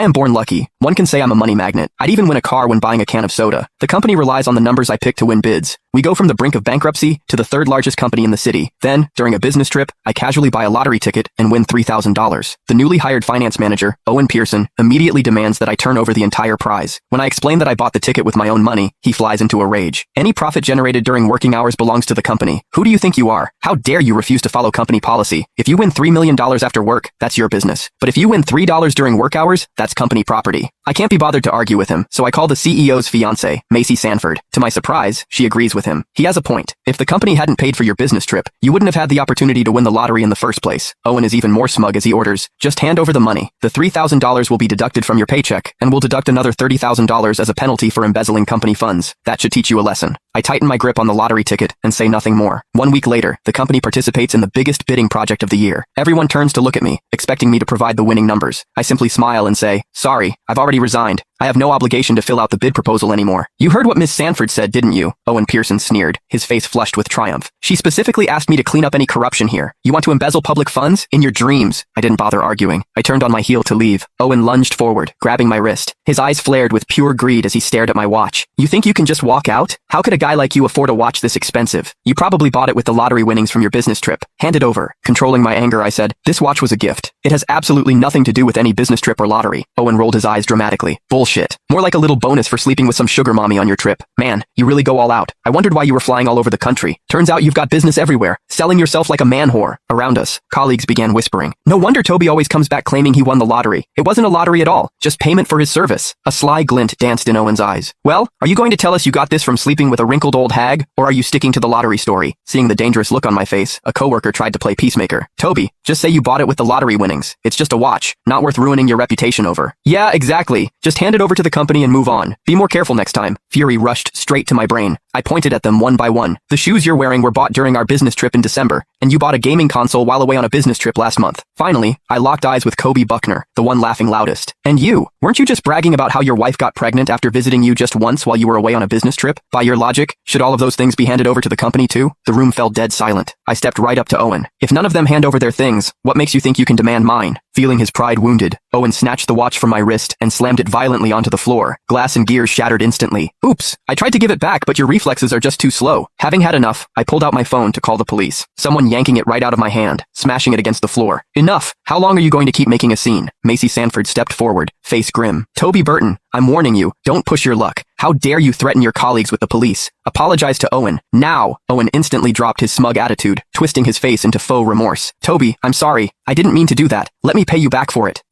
I am born lucky. One can say I'm a money magnet. I'd even win a car when buying a can of soda. The company relies on the numbers I pick to win bids. We go from the brink of bankruptcy to the third largest company in the city. Then, during a business trip, I casually buy a lottery ticket and win $3,000. The newly hired finance manager, Owen Pearson, immediately demands that I turn over the entire prize. When I explain that I bought the ticket with my own money, he flies into a rage. Any profit generated during working hours belongs to the company. Who do you think you are? How dare you refuse to follow company policy? If you win $3 million after work, that's your business. But if you win $3 during work hours, that's company property. I can't be bothered to argue with him, so I call the CEO's fiancée, Macy Sanford. To my surprise, she agrees with him. He has a point. If the company hadn't paid for your business trip, you wouldn't have had the opportunity to win the lottery in the first place. Owen is even more smug as he orders, just hand over the money. The $3,000 will be deducted from your paycheck, and we'll deduct another $30,000 as a penalty for embezzling company funds. That should teach you a lesson. I tighten my grip on the lottery ticket and say nothing more. 1 week later, the company participates in the biggest bidding project of the year. Everyone turns to look at me, expecting me to provide the winning numbers. I simply smile and say, sorry, I've already resigned. I have no obligation to fill out the bid proposal anymore. You heard what Miss Sanford said, didn't you? Owen Pearson sneered, his face flushed with triumph. She specifically asked me to clean up any corruption here. You want to embezzle public funds? In your dreams. I didn't bother arguing. I turned on my heel to leave. Owen lunged forward, grabbing my wrist. His eyes flared with pure greed as he stared at my watch. You think you can just walk out? How could a guy like you afford a watch this expensive? You probably bought it with the lottery winnings from your business trip. Hand it over. Controlling my anger, I said, this watch was a gift. It has absolutely nothing to do with any business trip or lottery. Owen rolled his eyes dramatically. Bullshit. More like a little bonus for sleeping with some sugar mommy on your trip. Man, you really go all out. I wondered why you were flying all over the country. Turns out you've got business everywhere, selling yourself like a man whore. Around us, colleagues began whispering. No wonder Toby always comes back claiming he won the lottery. It wasn't a lottery at all, just payment for his service. A sly glint danced in Owen's eyes. Well, are you going to tell us you got this from sleeping with a wrinkled old hag, or are you sticking to the lottery story? Seeing the dangerous look on my face, a coworker tried to play peacemaker. Toby, just say you bought it with the lottery winnings. It's just a watch, not worth ruining your reputation over. Yeah, exactly. Just hand it over to the company and move on. Be more careful next time. Fury rushed straight to my brain. I pointed at them one by one. The shoes you're wearing were bought during our business trip in December, and you bought a gaming console while away on a business trip last month. Finally, I locked eyes with Kobe Buckner, the one laughing loudest. And you, weren't you just bragging about how your wife got pregnant after visiting you just once while you were away on a business trip? By your logic, should all of those things be handed over to the company too? The room fell dead silent. I stepped right up to Owen. If none of them hand over their things, what makes you think you can demand mine? Feeling his pride wounded, Owen snatched the watch from my wrist and slammed it violently onto the floor. Glass and gears shattered instantly. Oops, I tried to give it back, but your reflexes are just too slow. Having had enough, I pulled out my phone to call the police. Someone yanking it right out of my hand, smashing it against the floor. Enough! How long are you going to keep making a scene? Macy Sanford stepped forward, face grim. Toby Burton, I'm warning you, don't push your luck. How dare you threaten your colleagues with the police? Apologize to Owen, now! Owen instantly dropped his smug attitude, twisting his face into faux remorse. Toby, I'm sorry. I didn't mean to do that. Let me pay you back for it.